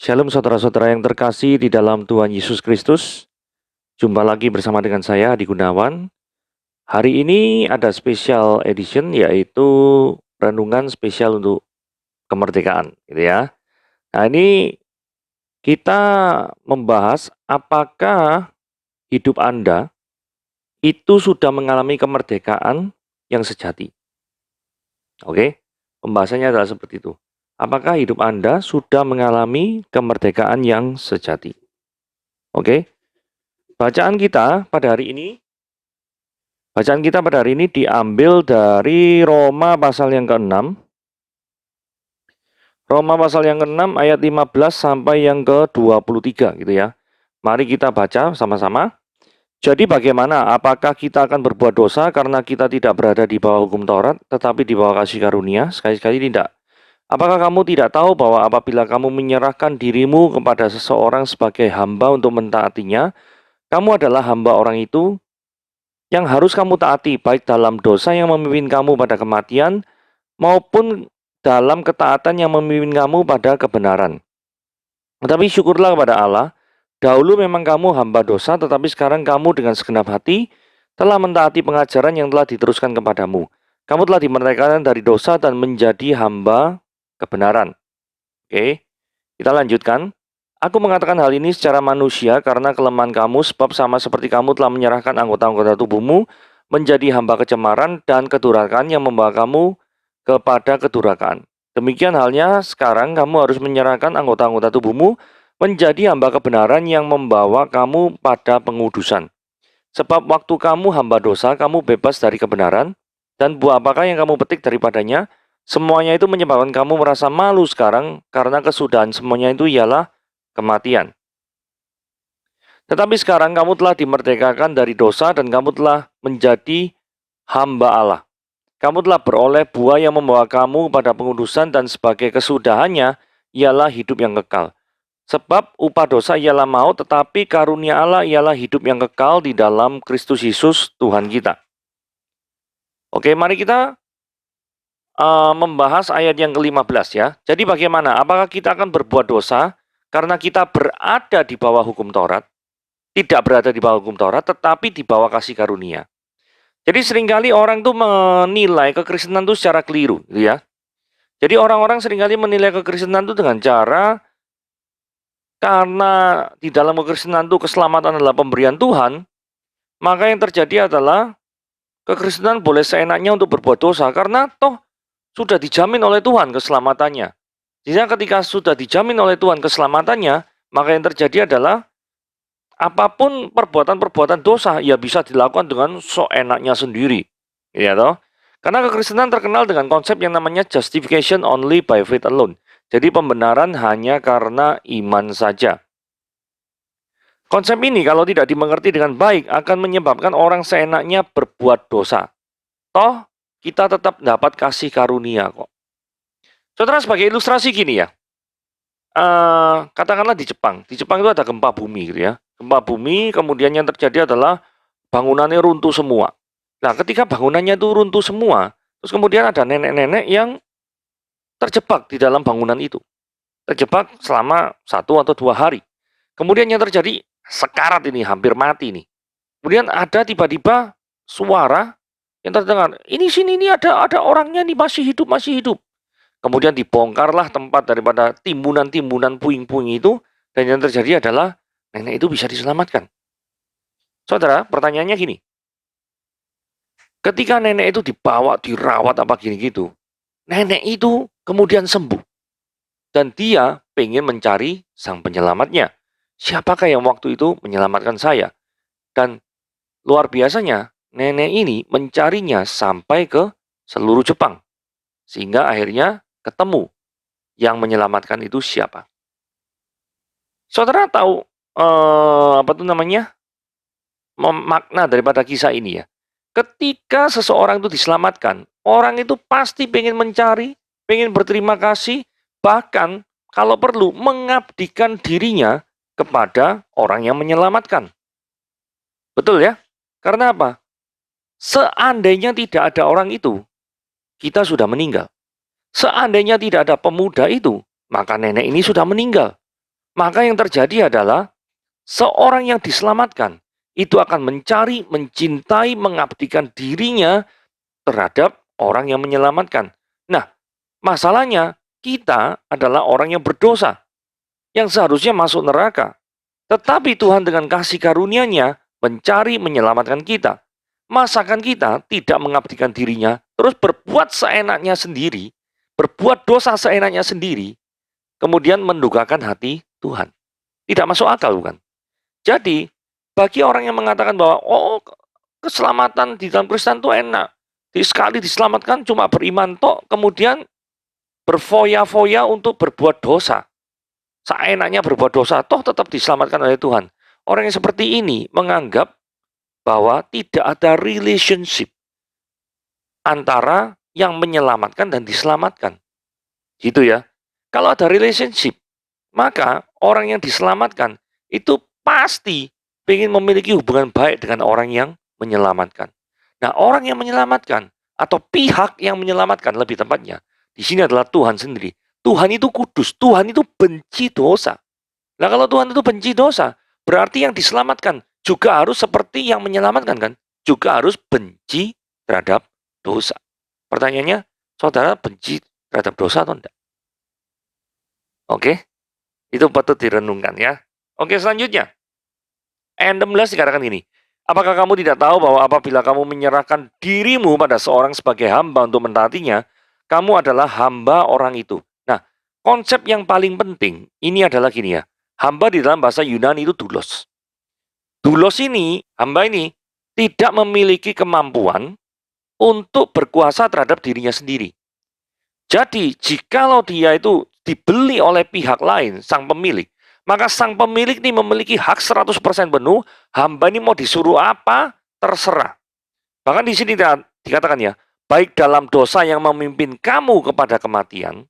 Shalom saudara-saudara yang terkasih di dalam Tuhan Yesus Kristus. Jumpa lagi bersama dengan saya, Adi Gunawan. Hari ini ada special edition, yaitu renungan spesial untuk kemerdekaan, gitu ya. Nah, ini kita membahas apakah hidup Anda itu sudah mengalami kemerdekaan yang sejati. Oke, pembahasannya adalah seperti itu. Apakah hidup Anda sudah mengalami kemerdekaan yang sejati? Oke, bacaan kita pada hari ini diambil dari Roma pasal yang ke-6. Roma pasal yang ke-6 ayat 15 sampai yang ke-23 gitu ya. Mari kita baca sama-sama. Jadi bagaimana? Apakah kita akan berbuat dosa karena kita tidak berada di bawah hukum Taurat, tetapi di bawah kasih karunia? Sekali-sekali tidak. Apakah kamu tidak tahu bahwa apabila kamu menyerahkan dirimu kepada seseorang sebagai hamba untuk mentaatinya, kamu adalah hamba orang itu yang harus kamu taati, baik dalam dosa yang memimpin kamu pada kematian, maupun dalam ketaatan yang memimpin kamu pada kebenaran. Tetapi syukurlah kepada Allah, dahulu memang kamu hamba dosa, tetapi sekarang kamu dengan segenap hati telah mentaati pengajaran yang telah diteruskan kepadamu. Kamu telah dimerdekakan dari dosa dan menjadi hamba kebenaran. Oke, kita lanjutkan. Aku mengatakan hal ini secara manusia karena kelemahan kamu, sebab sama seperti kamu telah menyerahkan anggota-anggota tubuhmu menjadi hamba kecemaran dan kedurhakaan yang membawa kamu kepada kedurhakaan. Demikian halnya sekarang kamu harus menyerahkan anggota-anggota tubuhmu menjadi hamba kebenaran yang membawa kamu pada pengudusan. Sebab waktu kamu hamba dosa, kamu bebas dari kebenaran, dan buah apakah yang kamu petik daripadanya? Semuanya itu menyebabkan kamu merasa malu sekarang, karena kesudahan semuanya itu ialah kematian. Tetapi sekarang kamu telah dimerdekakan dari dosa dan kamu telah menjadi hamba Allah. Kamu telah beroleh buah yang membawa kamu pada pengudusan dan sebagai kesudahannya ialah hidup yang kekal. Sebab upah dosa ialah maut, tetapi karunia Allah ialah hidup yang kekal di dalam Kristus Yesus Tuhan kita. Oke, mari kita membahas ayat yang ke-15 ya. Jadi bagaimana? Apakah kita akan berbuat dosa karena kita berada di bawah hukum Taurat? Tidak berada di bawah hukum Taurat, tetapi di bawah kasih karunia. Jadi seringkali orang tuh menilai kekristenan itu secara keliru, gitu ya. Jadi orang-orang seringkali menilai kekristenan itu dengan cara karena di dalam kekristenan itu keselamatan adalah pemberian Tuhan, maka yang terjadi adalah kekristenan boleh seenaknya untuk berbuat dosa karena toh sudah dijamin oleh Tuhan keselamatannya. Jadi ketika sudah dijamin oleh Tuhan keselamatannya, maka yang terjadi adalah apapun perbuatan-perbuatan dosa ya bisa dilakukan dengan seenaknya sendiri. Ya toh? Karena kekristenan terkenal dengan konsep yang namanya justification only by faith alone. Jadi pembenaran hanya karena iman saja. Konsep ini kalau tidak dimengerti dengan baik akan menyebabkan orang seenaknya berbuat dosa. Toh kita tetap dapat kasih karunia kok. Saudara, sebagai ilustrasi gini ya. Katakanlah di Jepang. Di Jepang itu ada gempa bumi gitu ya. Gempa bumi, kemudian yang terjadi adalah bangunannya runtuh semua. Nah, ketika bangunannya itu runtuh semua, terus kemudian ada nenek-nenek yang terjebak di dalam bangunan itu. Terjebak selama 1 atau 2 hari. Kemudian yang terjadi, sekarat ini, hampir mati nih. Kemudian ada tiba-tiba suara yang terdengar, ini sini ini ada orangnya nih, masih hidup, masih hidup. Kemudian dibongkarlah tempat daripada timbunan-timbunan puing-puing itu, dan yang terjadi adalah nenek itu bisa diselamatkan. Saudara, pertanyaannya gini, ketika nenek itu dibawa, dirawat apa gini gitu, nenek itu kemudian sembuh. Dan dia pengen mencari sang penyelamatnya. Siapakah yang waktu itu menyelamatkan saya? Dan luar biasanya, nenek ini mencarinya sampai ke seluruh Jepang. Sehingga akhirnya ketemu yang menyelamatkan itu siapa. Saudara tahu apa tuh namanya? Makna daripada kisah ini ya. Ketika seseorang itu diselamatkan, orang itu pasti pengen mencari, pengen berterima kasih, bahkan kalau perlu mengabdikan dirinya kepada orang yang menyelamatkan. Betul ya? Karena apa? Seandainya tidak ada orang itu, kita sudah meninggal. Seandainya tidak ada pemuda itu, maka nenek ini sudah meninggal. Maka yang terjadi adalah seorang yang diselamatkan itu akan mencari, mencintai, mengabdikan dirinya terhadap orang yang menyelamatkan. Nah, masalahnya kita adalah orang yang berdosa yang seharusnya masuk neraka. Tetapi Tuhan dengan kasih karunia-Nya mencari menyelamatkan kita. Masakan kita tidak mengabdikan dirinya, terus berbuat seenaknya sendiri, berbuat dosa seenaknya sendiri, kemudian mendukakan hati Tuhan. Tidak masuk akal, bukan? Jadi, bagi orang yang mengatakan bahwa, oh, keselamatan di dalam Kristen itu enak. Sekali diselamatkan cuma beriman tok, kemudian berfoya-foya untuk berbuat dosa. Seenaknya berbuat dosa, toh tetap diselamatkan oleh Tuhan. Orang yang seperti ini menganggap bahwa tidak ada relationship antara yang menyelamatkan dan diselamatkan. Gitu ya. Kalau ada relationship, maka orang yang diselamatkan itu pasti ingin memiliki hubungan baik dengan orang yang menyelamatkan. Nah, orang yang menyelamatkan atau pihak yang menyelamatkan lebih tepatnya, di sini adalah Tuhan sendiri. Tuhan itu kudus, Tuhan itu benci dosa. Nah, kalau Tuhan itu benci dosa, berarti yang diselamatkan juga harus seperti yang menyelamatkan kan? Juga harus benci terhadap dosa. Pertanyaannya, saudara benci terhadap dosa atau enggak? Oke, itu patut direnungkan ya. Oke, selanjutnya. Ayat 16 dikatakan gini, apakah kamu tidak tahu bahwa apabila kamu menyerahkan dirimu pada seorang sebagai hamba untuk mentaatinya, kamu adalah hamba orang itu. Nah, konsep yang paling penting ini adalah gini ya. Hamba di dalam bahasa Yunani itu doulos. Doulos ini, hamba ini tidak memiliki kemampuan untuk berkuasa terhadap dirinya sendiri. Jadi, jikalau dia itu dibeli oleh pihak lain, sang pemilik, maka sang pemilik ini memiliki hak 100% penuh, hamba ini mau disuruh apa, terserah. Bahkan di sini dikatakan ya, baik dalam dosa yang memimpin kamu kepada kematian,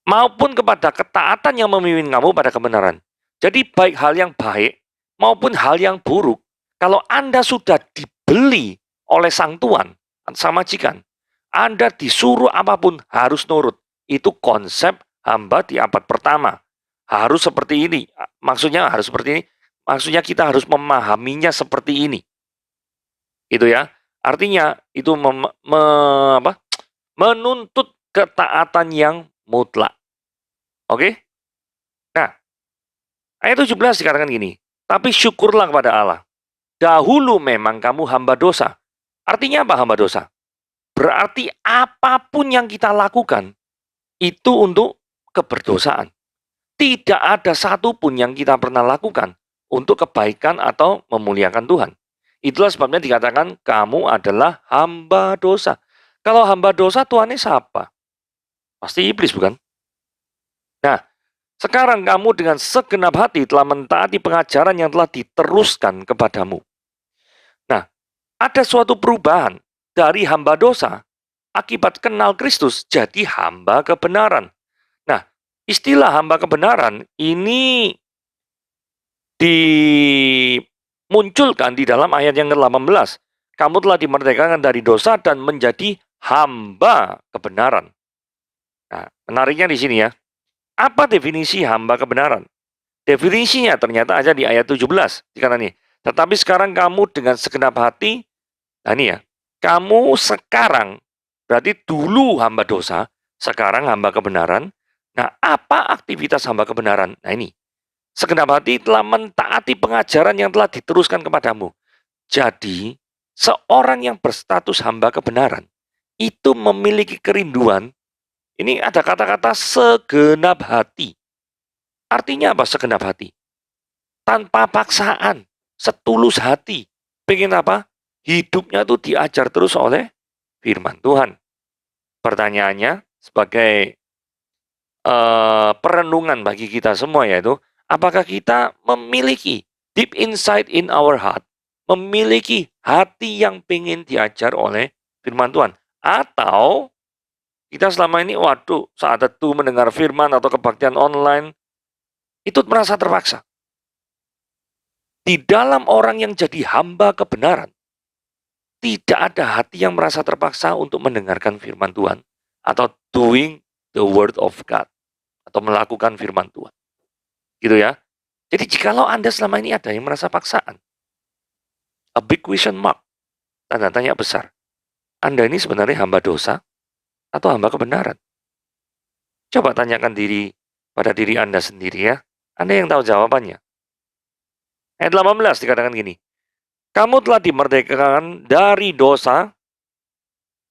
maupun kepada ketaatan yang memimpin kamu pada kebenaran. Jadi baik hal yang baik maupun hal yang buruk, kalau Anda sudah dibeli oleh sang tuan, sang majikan, Anda disuruh apapun harus nurut. Itu konsep hamba di abad pertama. Harus seperti ini. Maksudnya harus seperti ini. Maksudnya kita harus memahaminya seperti ini. Itu ya. Artinya itu menuntut ketaatan yang mutlak. Oke? Nah, ayat 17 dikatakan gini, tapi syukurlah kepada Allah. Dahulu memang kamu hamba dosa. Artinya apa hamba dosa? Berarti apapun yang kita lakukan, itu untuk keberdosaan. Tidak ada satupun yang kita pernah lakukan untuk kebaikan atau memuliakan Tuhan. Itulah sebabnya dikatakan kamu adalah hamba dosa. Kalau hamba dosa, Tuhannya siapa? Pasti iblis, bukan? Nah, sekarang kamu dengan segenap hati telah mentaati pengajaran yang telah diteruskan kepadamu. Nah, ada suatu perubahan dari hamba dosa akibat kenal Kristus jadi hamba kebenaran. Nah, istilah hamba kebenaran ini dimunculkan di dalam ayat yang ke-18. Kamu telah dimerdekakan dari dosa dan menjadi hamba kebenaran. Nah, menariknya di sini ya. Apa definisi hamba kebenaran? Definisinya ternyata ada di ayat 17. Dikatakan nih, tetapi sekarang kamu dengan segenap hati, nah ini ya, kamu sekarang, berarti dulu hamba dosa, sekarang hamba kebenaran. Nah, apa aktivitas hamba kebenaran? Nah ini, segenap hati telah mentaati pengajaran yang telah diteruskan kepadamu. Jadi, seorang yang berstatus hamba kebenaran, itu memiliki kerinduan, ini ada kata-kata segenap hati. Artinya apa segenap hati? Tanpa paksaan, setulus hati. Pengen apa? Hidupnya itu diajar terus oleh firman Tuhan. Pertanyaannya sebagai perenungan bagi kita semua yaitu, apakah kita memiliki deep inside in our heart, memiliki hati yang pengen diajar oleh firman Tuhan? Atau kita selama ini, waduh, saat itu mendengar firman atau kebaktian online, itu merasa terpaksa. Di dalam orang yang jadi hamba kebenaran, tidak ada hati yang merasa terpaksa untuk mendengarkan firman Tuhan atau doing the word of God atau melakukan firman Tuhan. Gitu ya. Jadi jikalau Anda selama ini ada yang merasa paksaan, a big question mark, tanda tanya besar. Anda ini sebenarnya hamba dosa atau hamba kebenaran? Coba tanyakan pada diri Anda sendiri ya. Anda yang tahu jawabannya. Ayat 18 dikatakan gini, kamu telah dimerdekakan dari dosa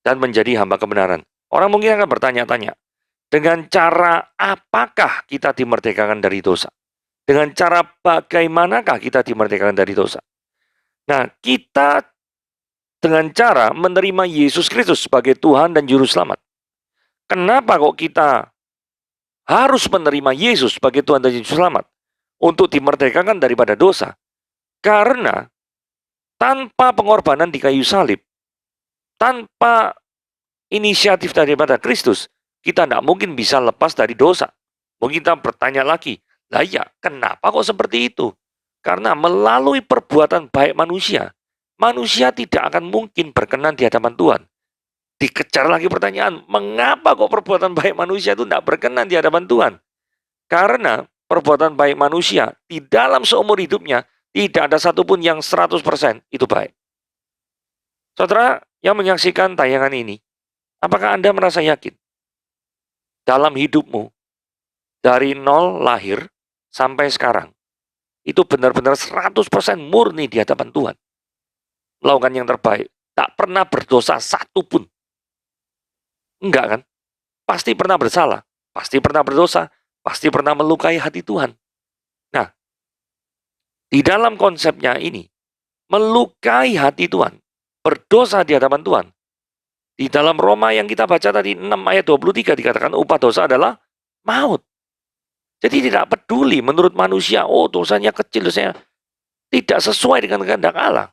dan menjadi hamba kebenaran. Orang mungkin akan bertanya-tanya, dengan cara apakah kita dimerdekakan dari dosa? Dengan cara bagaimanakah kita dimerdekakan dari dosa? Nah, kita dengan cara menerima Yesus Kristus sebagai Tuhan dan Juru Selamat. Kenapa kok kita harus menerima Yesus sebagai Tuhan dan Juru Selamat? Untuk dimerdekakan daripada dosa. Karena tanpa pengorbanan di kayu salib, tanpa inisiatif daripada Kristus, kita tidak mungkin bisa lepas dari dosa. Mungkin kita bertanya lagi, lah ya, kenapa kok seperti itu? Karena melalui perbuatan baik manusia, manusia tidak akan mungkin berkenan di hadapan Tuhan. Dikejar lagi pertanyaan, mengapa kok perbuatan baik manusia itu tidak berkenan di hadapan Tuhan? Karena perbuatan baik manusia di dalam seumur hidupnya, tidak ada satupun yang 100% itu baik. Saudara yang menyaksikan tayangan ini, apakah Anda merasa yakin? Dalam hidupmu, dari nol lahir sampai sekarang, itu benar-benar 100% murni di hadapan Tuhan. Melakukan yang terbaik. Tak pernah berdosa satupun. Enggak kan? Pasti pernah bersalah. Pasti pernah berdosa. Pasti pernah melukai hati Tuhan. Nah, di dalam konsepnya ini, melukai hati Tuhan, berdosa di hadapan Tuhan. Di dalam Roma yang kita baca tadi 6 ayat 23 dikatakan upah dosa adalah maut. Jadi tidak peduli menurut manusia, oh dosanya kecil, dosanya tidak sesuai dengan kehendak Allah.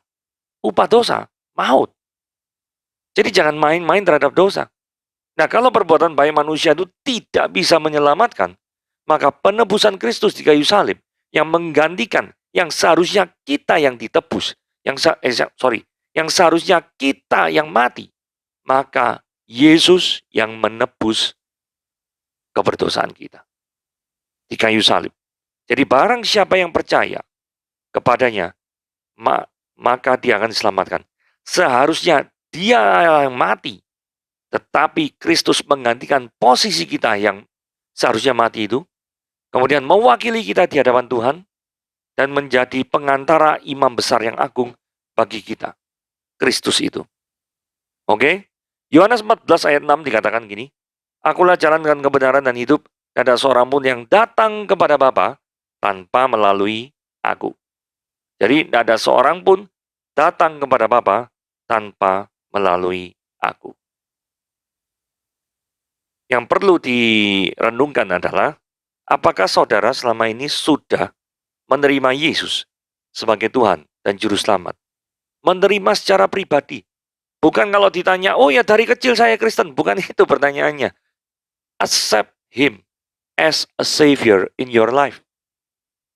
Upah dosa, maut. Jadi jangan main-main terhadap dosa. Nah, kalau perbuatan baik manusia itu tidak bisa menyelamatkan, maka penebusan Kristus di kayu salib yang menggantikan yang seharusnya kita yang ditebus, yang seharusnya kita yang mati, maka Yesus yang menebus keberdosaan kita di kayu salib. Jadi barang siapa yang percaya kepadanya, maka dia akan diselamatkan. Seharusnya dia yang mati, tetapi Kristus menggantikan posisi kita yang seharusnya mati itu, kemudian mewakili kita di hadapan Tuhan, dan menjadi pengantara imam besar yang agung bagi kita. Kristus itu. Oke? Yohanes 14 ayat 6 dikatakan gini, akulah jalan dengan kebenaran dan hidup, tidak ada seorang pun yang datang kepada Bapa tanpa melalui aku. Jadi tidak ada seorang pun datang kepada Bapa tanpa melalui aku. Yang perlu direnungkan adalah, apakah saudara selama ini sudah menerima Yesus sebagai Tuhan dan Juru Selamat? Menerima secara pribadi. Bukan kalau ditanya, oh ya dari kecil saya Kristen. Bukan itu pertanyaannya. Accept Him as a Savior in your life.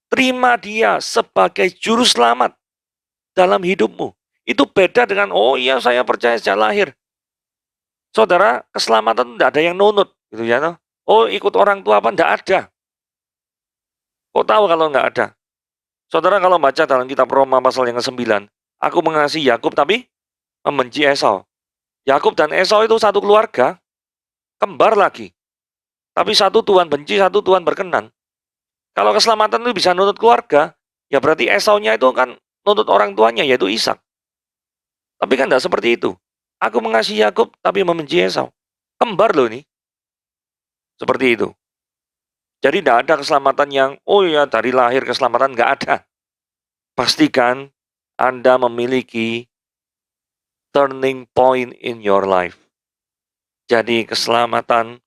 Terima dia sebagai Juru Selamat dalam hidupmu. Itu beda dengan, oh iya saya percaya sejak lahir. Saudara, keselamatan tidak ada yang nunut. Gitu ya, no? Oh ikut orang tua apa? Tidak ada. Kok tahu kalau nggak ada? Saudara kalau baca dalam kitab Roma pasal yang ke-9, aku mengasihi Yakub tapi membenci Esau. Yakub dan Esau itu satu keluarga, kembar lagi. Tapi satu Tuhan benci, satu Tuhan berkenan. Kalau keselamatan itu bisa nunut keluarga, ya berarti Esau-nya itu kan nunut orang tuanya, yaitu Ishak. Tapi kan tidak seperti itu. Aku mengasihi Yakub tapi membenci Esau. Kembar loh ini. Seperti itu. Jadi tidak ada keselamatan yang, oh ya dari lahir keselamatan, nggak ada. Pastikan Anda memiliki turning point in your life. Jadi keselamatan,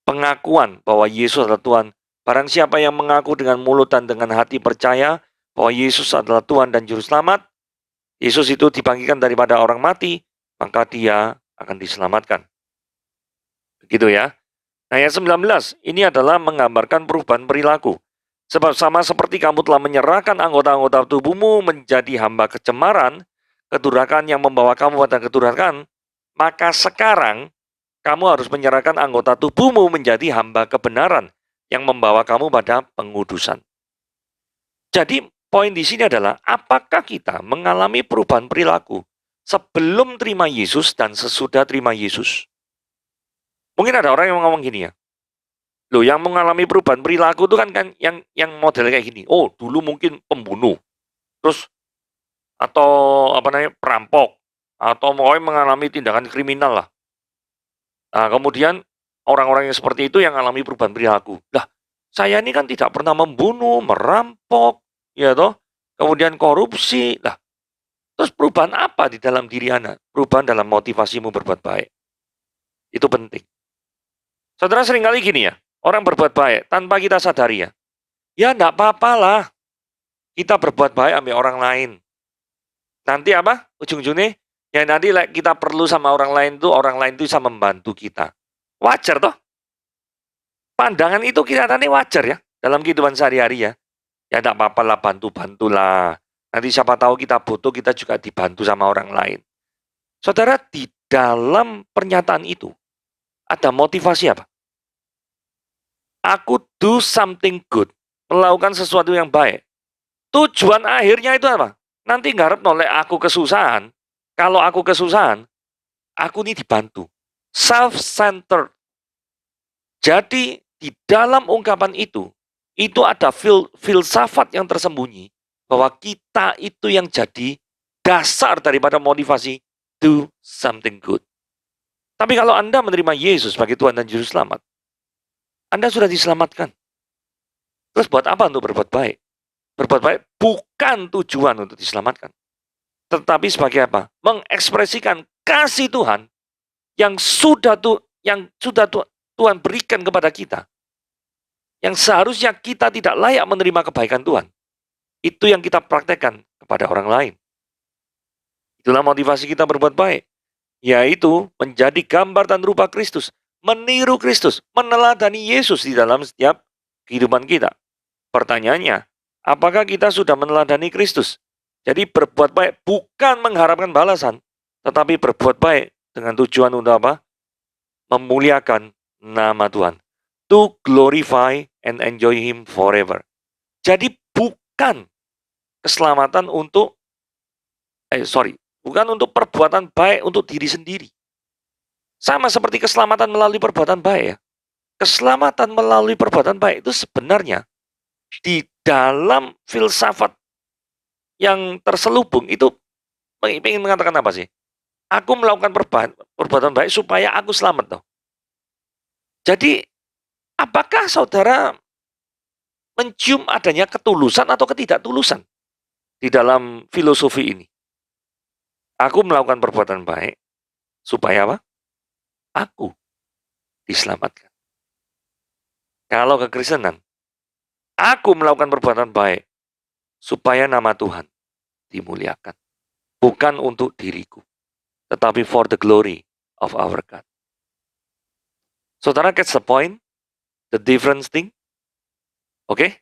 pengakuan bahwa Yesus adalah Tuhan. Barang siapa yang mengaku dengan mulut dan dengan hati percaya bahwa Yesus adalah Tuhan dan Juru Selamat, Yesus itu dibangkitkan daripada orang mati, maka dia akan diselamatkan. Begitu ya. Nah, ayat 19, ini adalah menggambarkan perubahan perilaku. Sebab sama seperti kamu telah menyerahkan anggota-anggota tubuhmu menjadi hamba kecemaran, kedurhakaan yang membawa kamu pada kedurhakaan, maka sekarang kamu harus menyerahkan anggota tubuhmu menjadi hamba kebenaran yang membawa kamu pada pengudusan. Jadi poin di sini adalah apakah kita mengalami perubahan perilaku sebelum terima Yesus dan sesudah terima Yesus? Mungkin ada orang yang ngomong gini ya, loh yang mengalami perubahan perilaku itu kan yang model kayak gini. Oh, dulu mungkin pembunuh, terus atau apa namanya perampok, atau mau mengalami tindakan kriminal lah. Nah, kemudian orang-orang yang seperti itu yang mengalami perubahan perilaku. Lah, saya ini kan tidak pernah membunuh, merampok, ya toh, kemudian korupsi. Lah, terus perubahan apa di dalam diri Anda? Perubahan dalam motivasimu berbuat baik. Itu penting. Saudara seringkali gini ya, orang berbuat baik tanpa kita sadari ya. Ya enggak apa-apalah, kita berbuat baik ambil orang lain. Nanti apa? Ujung-ujungnya, ya nanti kita perlu sama orang lain itu bisa membantu kita. Wajar toh? Pandangan itu kelihatannya wajar ya, dalam kehidupan sehari-hari ya. Ya enggak apa-apalah, bantu-bantulah. Nanti siapa tahu kita butuh, kita juga dibantu sama orang lain. Saudara, di dalam pernyataan itu, ada motivasi apa? Aku do something good, melakukan sesuatu yang baik. Tujuan akhirnya itu apa? Nanti ngarep nolak aku kesusahan. Kalau aku kesusahan, aku ini dibantu. Self-centered. Jadi di dalam ungkapan itu ada filsafat yang tersembunyi bahwa kita itu yang jadi dasar daripada motivasi do something good. Tapi kalau Anda menerima Yesus sebagai Tuhan dan Juru Selamat, Anda sudah diselamatkan. Terus buat apa untuk berbuat baik? Berbuat baik bukan tujuan untuk diselamatkan. Tetapi sebagai apa? Mengekspresikan kasih Tuhan yang sudah Tuhan berikan kepada kita. Yang seharusnya kita tidak layak menerima kebaikan Tuhan. Itu yang kita praktekkan kepada orang lain. Itulah motivasi kita berbuat baik. Yaitu menjadi gambar dan rupa Kristus. Meniru Kristus. Meneladani Yesus di dalam setiap kehidupan kita. Pertanyaannya, apakah kita sudah meneladani Kristus? Jadi berbuat baik bukan mengharapkan balasan, tetapi berbuat baik dengan tujuan untuk apa? Memuliakan nama Tuhan. To glorify and enjoy Him forever. Jadi bukan keselamatan bukan untuk perbuatan baik untuk diri sendiri. Sama seperti keselamatan melalui perbuatan baik ya. Keselamatan melalui perbuatan baik itu sebenarnya di dalam filsafat yang terselubung itu ingin mengatakan apa sih? Aku melakukan perbuatan baik supaya aku selamat. Jadi, apakah saudara mencium adanya ketulusan atau ketidaktulusan di dalam filosofi ini? Aku melakukan perbuatan baik supaya apa? Aku diselamatkan. Kalau kekristenan, aku melakukan perbuatan baik supaya nama Tuhan dimuliakan. Bukan untuk diriku, tetapi for the glory of our God. Saudara catch the point? The difference thing? Oke?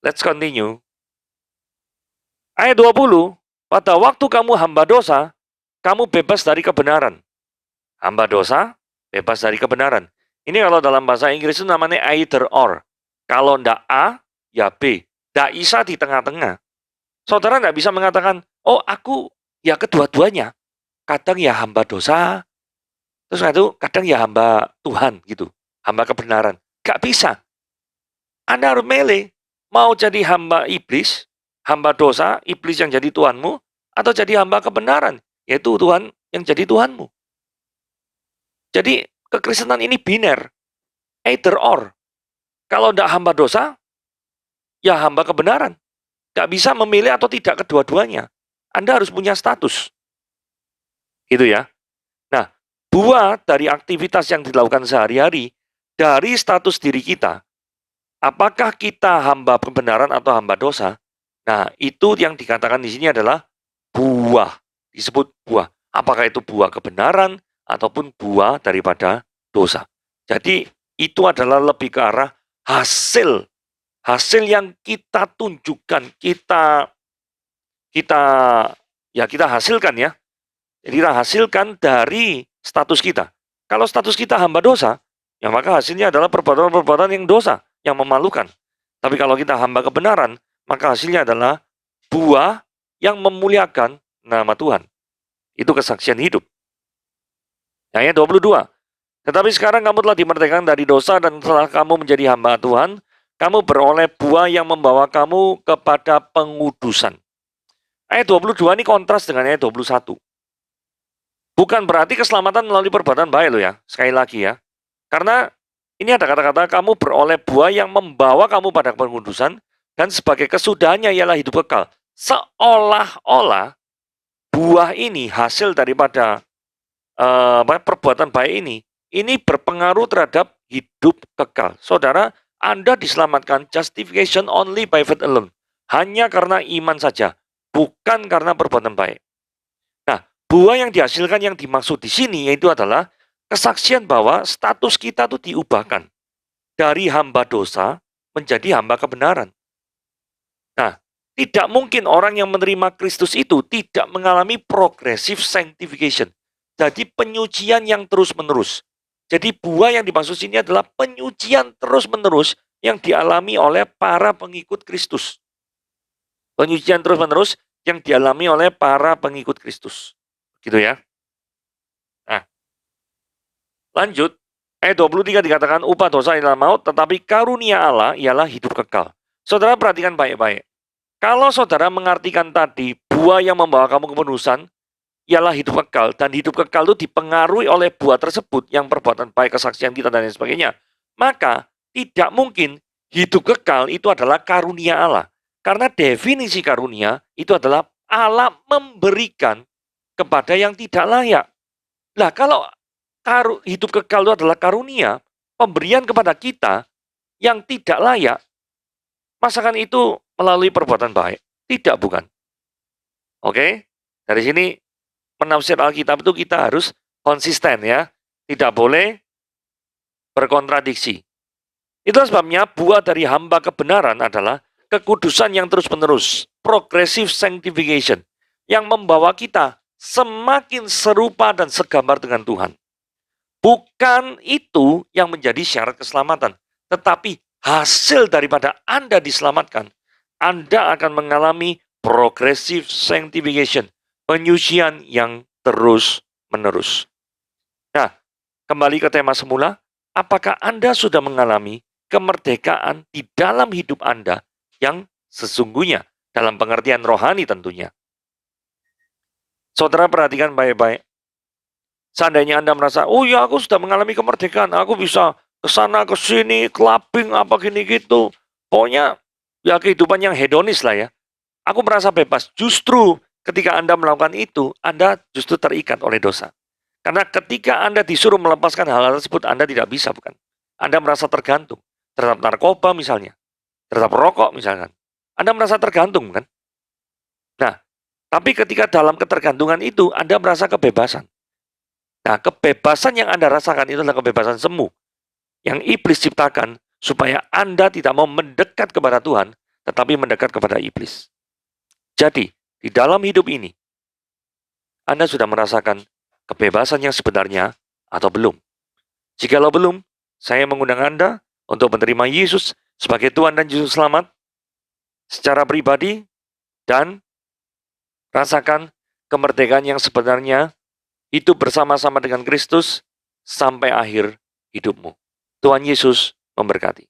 Let's continue. Ayat 20, pada waktu kamu hamba dosa, kamu bebas dari kebenaran. Hamba dosa, bebas dari kebenaran. Ini kalau dalam bahasa Inggris itu namanya either or. Kalau ndak A, ya B. Ndak bisa di tengah-tengah. Saudara ndak bisa mengatakan, oh aku ya kedua-duanya. Kadang ya hamba dosa, terus itu kadang ya hamba Tuhan gitu. Hamba kebenaran. Gak bisa. Anda harus milih. Mau jadi hamba iblis, hamba dosa, iblis yang jadi Tuhanmu, atau jadi hamba kebenaran, yaitu Tuhan yang jadi Tuhanmu. Jadi kekristenan ini biner. Either or. Kalau tidak hamba dosa, ya hamba kebenaran. Gak bisa memilih atau tidak kedua-duanya. Anda harus punya status. Gitu ya. Nah, buah dari aktivitas yang dilakukan sehari-hari, dari status diri kita, apakah kita hamba kebenaran atau hamba dosa? Nah, itu yang dikatakan di sini adalah buah. Disebut buah. Apakah itu buah kebenaran ataupun buah daripada dosa. Jadi, itu adalah lebih ke arah hasil. Hasil yang kita tunjukkan, kita hasilkan ya. Jadi kita hasilkan dari status kita. Kalau status kita hamba dosa, ya maka hasilnya adalah perbuatan-perbuatan yang dosa, yang memalukan. Tapi kalau kita hamba kebenaran, maka hasilnya adalah buah yang memuliakan nama Tuhan. Itu kesaksian hidup. Ayat 22. Tetapi sekarang kamu telah dimerdekakan dari dosa dan setelah kamu menjadi hamba Tuhan, kamu beroleh buah yang membawa kamu kepada pengudusan. Ayat 22 ini kontras dengan ayat 21. Bukan berarti keselamatan melalui perbuatan baik loh ya, sekali lagi ya. Karena ini ada kata-kata kamu beroleh buah yang membawa kamu pada pengudusan dan sebagai kesudahannya ialah hidup kekal. Seolah-olah buah ini hasil daripada perbuatan baik ini berpengaruh terhadap hidup kekal. Saudara, Anda diselamatkan justification only by faith alone. Hanya karena iman saja, bukan karena perbuatan baik. Nah, buah yang dihasilkan yang dimaksud di sini yaitu adalah kesaksian bahwa status kita itu diubahkan dari hamba dosa menjadi hamba kebenaran. Nah, tidak mungkin orang yang menerima Kristus itu tidak mengalami progressive sanctification. Jadi penyucian yang terus-menerus. Jadi buah yang dimaksud sini adalah penyucian terus-menerus yang dialami oleh para pengikut Kristus. Penyucian terus-menerus yang dialami oleh para pengikut Kristus. Gitu ya. Nah, lanjut. Ayat 23 dikatakan upah dosa adalah maut, tetapi karunia Allah ialah hidup kekal. Saudara perhatikan baik-baik. Kalau saudara mengartikan tadi buah yang membawa kamu ke penusan, ialah hidup kekal, dan hidup kekal itu dipengaruhi oleh buah tersebut yang perbuatan baik, kesaksian kita dan lain sebagainya, maka tidak mungkin hidup kekal itu adalah karunia Allah. Karena definisi karunia itu adalah Allah memberikan kepada yang tidak layak. Nah, kalau hidup kekal itu adalah karunia, pemberian kepada kita yang tidak layak, masakan itu melalui perbuatan baik? Tidak, bukan. Oke? Dari sini menafsir Alkitab itu kita harus konsisten ya. Tidak boleh berkontradiksi. Itulah sebabnya buah dari hamba kebenaran adalah kekudusan yang terus-menerus, progressive sanctification, yang membawa kita semakin serupa dan segambar dengan Tuhan. Bukan itu yang menjadi syarat keselamatan, tetapi hasil daripada Anda diselamatkan, Anda akan mengalami progressive sanctification, penyucian yang terus-menerus. Nah, kembali ke tema semula, apakah Anda sudah mengalami kemerdekaan di dalam hidup Anda yang sesungguhnya, dalam pengertian rohani tentunya? Saudara perhatikan baik-baik. Seandainya Anda merasa, oh ya aku sudah mengalami kemerdekaan, aku bisa ke sana ke sini, clubbing apa gini gitu. Pokoknya ya kehidupan yang hedonis lah ya. Aku merasa bebas. Justru ketika Anda melakukan itu, Anda justru terikat oleh dosa. Karena ketika Anda disuruh melepaskan hal-hal tersebut, Anda tidak bisa, bukan? Anda merasa tergantung terhadap narkoba misalnya, terhadap rokok misalkan. Anda merasa tergantung, kan? Nah, tapi ketika dalam ketergantungan itu, Anda merasa kebebasan. Nah, kebebasan yang Anda rasakan itu adalah kebebasan semu yang iblis ciptakan supaya Anda tidak mau mendekat kepada Tuhan, tetapi mendekat kepada iblis. Jadi, di dalam hidup ini, Anda sudah merasakan kebebasan yang sebenarnya atau belum? Jikalau belum, saya mengundang Anda untuk menerima Yesus sebagai Tuhan dan Juru Selamat secara pribadi dan rasakan kemerdekaan yang sebenarnya, hidup bersama-sama dengan Kristus sampai akhir hidupmu. Tuhan Yesus memberkati.